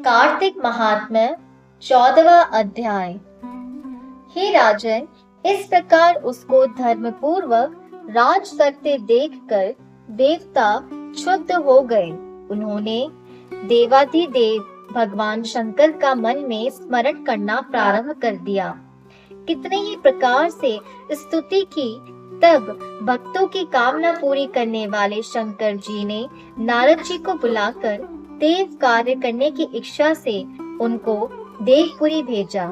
कार्तिक महात्म्य 14वां अध्याय। हे राजन, इस प्रकार उसको धर्म पूर्वक राज करते देखकर देवता क्षुब्ध हो गए। उन्होंने देवाधिदेव भगवान शंकर का मन में स्मरण करना प्रारंभ कर दिया। कितने ही प्रकार से स्तुति की, तब भक्तों की कामना पूरी करने वाले शंकर जी ने नारद जी को बुलाकर देव कार्य करने की इच्छा से उनको देवपुरी भेजा।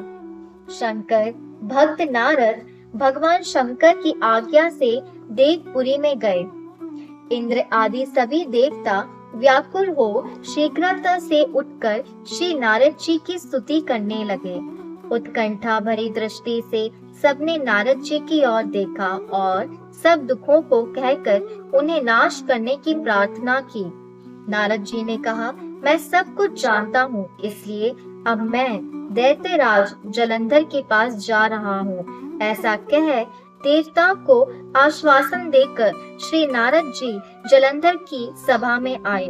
शंकर भक्त नारद भगवान शंकर की आज्ञा से देवपुरी में गए। इंद्र आदि सभी देवता व्याकुल हो शीघ्रता से उठकर श्री नारद जी की स्तुति करने लगे। उत्कंठा भरी दृष्टि से सबने नारद जी की ओर देखा और सब दुखों को कहकर उन्हें नाश करने की प्रार्थना की। नारद जी ने कहा, मैं सब कुछ जानता हूँ, इसलिए अब मैं दैत्यराज जलंधर के पास जा रहा हूँ। ऐसा कह देवताओं को आश्वासन देकर श्री नारद जी जलंधर की सभा में आए।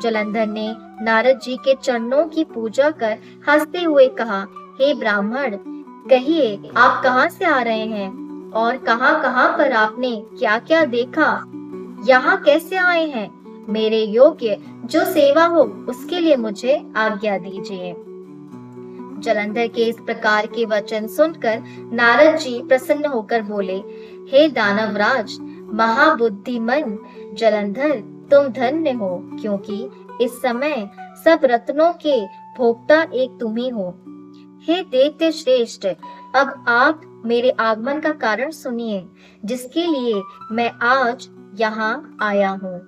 जलंधर ने नारद जी के चरणों की पूजा कर हंसते हुए कहा, हे ब्राह्मण, कहिए आप कहाँ से आ रहे हैं और कहाँ कहाँ पर आपने क्या क्या देखा? यहाँ कैसे आए हैं? मेरे योग्य जो सेवा हो उसके लिए मुझे आज्ञा दीजिए। जलंधर के इस प्रकार के वचन सुनकर नारद जी प्रसन्न होकर बोले, हे दानवराज महाबुद्धिमन जलंधर, तुम धन्य हो, क्योंकि इस समय सब रत्नों के भोक्ता एक तुम ही हो। हे दैत्य श्रेष्ठ, अब आप मेरे आगमन का कारण सुनिए, जिसके लिए मैं आज यहाँ आया हूँ।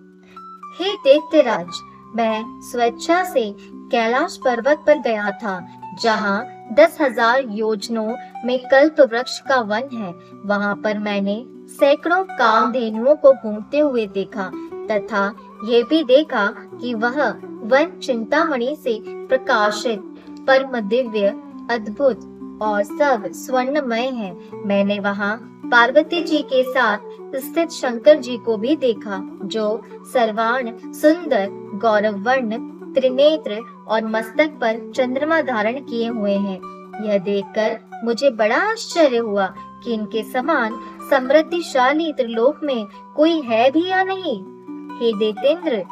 हे दैत्यराज, मैं स्वेच्छा से कैलाश पर्वत पर गया था, जहाँ 10,000 योजनों में कल्प वृक्ष का वन है। वहाँ पर मैंने सैकड़ों कामधेनुओं को घूमते हुए देखा तथा ये भी देखा कि वह वन चिंतामणि से प्रकाशित, परम दिव्य, अद्भुत और सब स्वर्णमय है। मैंने वहाँ पार्वती जी के साथ स्थित शंकर जी को भी देखा, जो सर्वाण सुंदर, गौरव वर्ण, त्रिनेत्र और मस्तक पर चंद्रमा धारण किए हुए हैं। यह देखकर मुझे बड़ा आश्चर्य हुआ कि इनके समान समृद्धिशाली त्रिलोक में कोई है भी या नहीं। हे दैतेंद्र,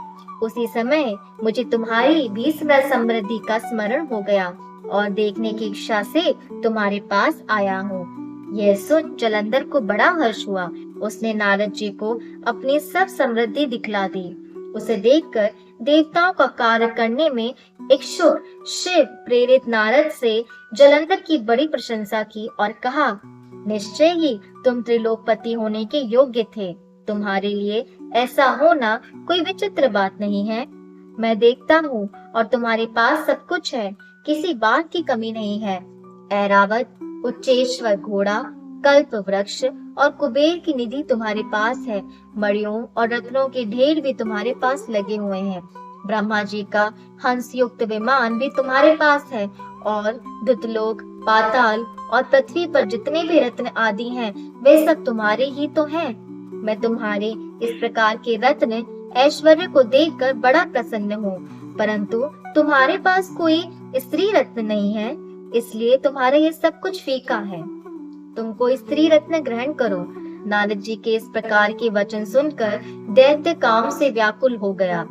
उसी समय मुझे तुम्हारी भी समृद्धि का स्मरण हो गया और देखने की इच्छा से तुम्हारे पास आया हूँ। यह सुन जलंधर को बड़ा हर्ष हुआ। उसने नारद जी को अपनी सब समृद्धि दिखला दी। उसे देखकर देवताओं का कार्य करने में इच्छुक शिव प्रेरित नारद से जलंधर की बड़ी प्रशंसा की और कहा, निश्चय ही तुम त्रिलोकपति होने के योग्य थे। तुम्हारे लिए ऐसा होना कोई विचित्र बात नहीं है। मैं देखता हूँ और तुम्हारे पास सब कुछ है, किसी बात की कमी नहीं है। ऐरावत, उच्चेश्वर घोड़ा, कल्प वृक्ष और कुबेर की निधि तुम्हारे पास है। मणियों और रत्नों के ढेर भी तुम्हारे पास लगे हुए हैं। ब्रह्मा जी का हंस युक्त विमान भी तुम्हारे पास है और दुतलोक, पाताल और पृथ्वी पर जितने भी रत्न आदि हैं, वे सब तुम्हारे ही तो हैं। मैं तुम्हारे इस प्रकार के रत्न ऐश्वर्य को देखकर बड़ा प्रसन्न हूँ, परंतु तुम्हारे पास कोई स्त्री रत्न नहीं है, इसलिए तुम्हारे ये सब कुछ फीका है। तुमको स्त्री रत्न ग्रहण करो। नारद जी के इस प्रकार के वचन सुनकर दैत्य काम से व्याकुल हो गया।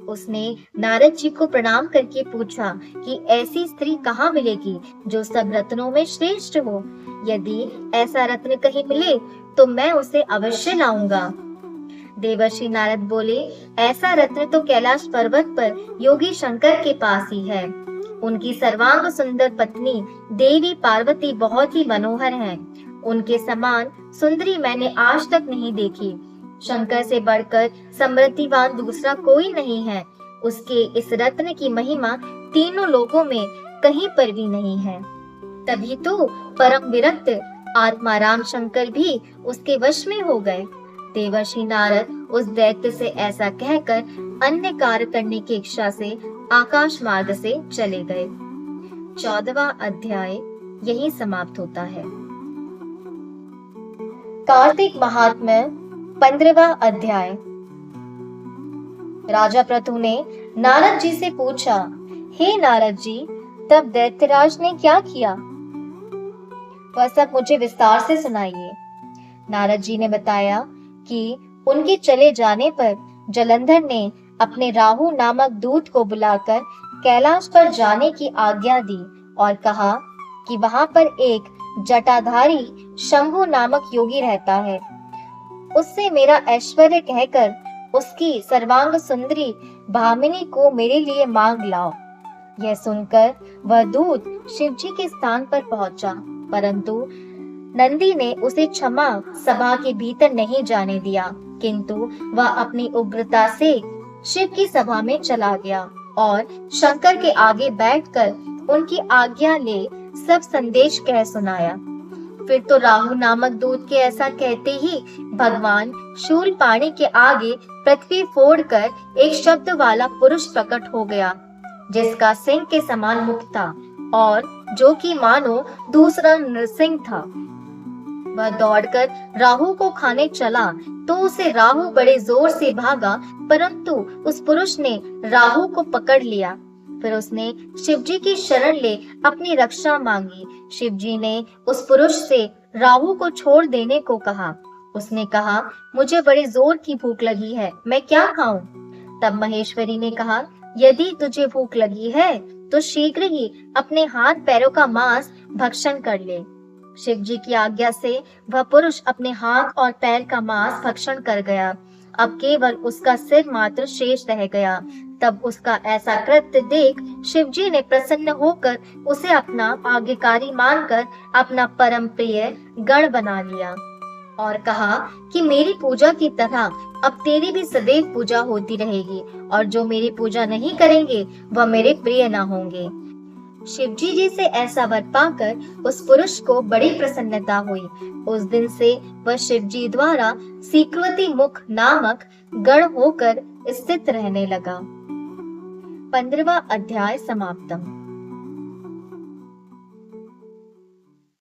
उसने नारद जी को प्रणाम करके पूछा कि ऐसी स्त्री कहाँ मिलेगी जो सब रत्नों में श्रेष्ठ हो। यदि ऐसा रत्न कहीं मिले तो मैं उसे अवश्य लाऊंगा। देवर्षि नारद बोले, ऐसा रत्न तो कैलाश पर्वत पर योगी शंकर के पास ही है। उनकी सर्वांग सुंदर पत्नी देवी पार्वती बहुत ही मनोहर हैं। उनके समान सुंदरी मैंने आज तक नहीं देखी। शंकर से बढ़कर समृद्धिवान दूसरा कोई नहीं है। उसके इस रत्न की महिमा तीनों लोगों में कहीं पर भी नहीं है। तभी तो परम विरक्त आत्माराम शंकर भी उसके वश में हो गए। देवर्षि नारद उस दैत्य से ऐसा कहकर अन्य कार्य करने की इच्छा से आकाश मार्ग से चले गए। 14वां अध्याय यही समाप्त होता है। कार्तिक महात्म्य 15वां अध्याय। राजा प्रथु ने नारद जी से पूछा, हे नारद जी, तब दैत्यराज ने क्या किया? वह सब मुझे विस्तार से सुनाइए। नारद जी ने बताया कि उनके चले जाने पर जलंधर ने अपने राहु नामक दूत को बुलाकर कैलाश पर जाने की आज्ञा दी और कहा कि वहां पर एक जटाधारी शंभु नामक योगी रहता है। उससे मेरा ऐश्वर्य कहकर उसकी सर्वांग सुंदरी भामिनी को मेरे लिए मांग लाओ। यह सुनकर वह दूत शिवजी के स्थान पर पहुंचा, परंतु नंदी ने उसे क्षमा सभा के भीतर नहीं जाने दिया, किंतु वह अपनी उग्रता से शिव की सभा में चला गया और शंकर के आगे बैठकर उनकी आज्ञा ले सब संदेश कह सुनाया। फिर तो राहु नामक दूत के ऐसा कहते ही भगवान शूलपाणी के आगे पृथ्वी फोड़कर एक शब्द वाला पुरुष प्रकट हो गया, जिसका सिंह के समान मुख था और जो कि मानो दूसरा नरसिंह था। वह दौड़कर राहु को खाने चला तो उसे राहु बड़े जोर से भागा, परंतु उस पुरुष ने राहु को पकड़ लिया। फिर उसने शिवजी की शरण ले अपनी रक्षा मांगी। शिवजी ने उस पुरुष से राहु को छोड़ देने को कहा। उसने कहा, मुझे बड़े जोर की भूख लगी है, मैं क्या खाऊं? तब महेश्वरी ने कहा, यदि तुझे भूख लगी है तो शीघ्र ही अपने हाथ पैरों का मांस भक्षण कर ले। शिवजी की आज्ञा से वह पुरुष अपने हाथ और पैर का मांस भक्षण कर गया। अब केवल उसका सिर मात्र शेष रह गया। तब उसका ऐसा कृत्य देख शिवजी ने प्रसन्न होकर उसे अपना आज्ञाकारी मानकर अपना परम प्रिय गण बना लिया और कहा कि मेरी पूजा की तरह अब तेरी भी सदैव पूजा होती रहेगी और जो मेरी पूजा नहीं करेंगे वह मेरे प्रिय न होंगे। शिवजी जी से ऐसा वर पाकर उस पुरुष को बड़ी प्रसन्नता हुई। उस दिन से वह शिवजी द्वारा सीकृति मुख नामक गण होकर स्थित रहने लगा। 15वां अध्याय समाप्तम।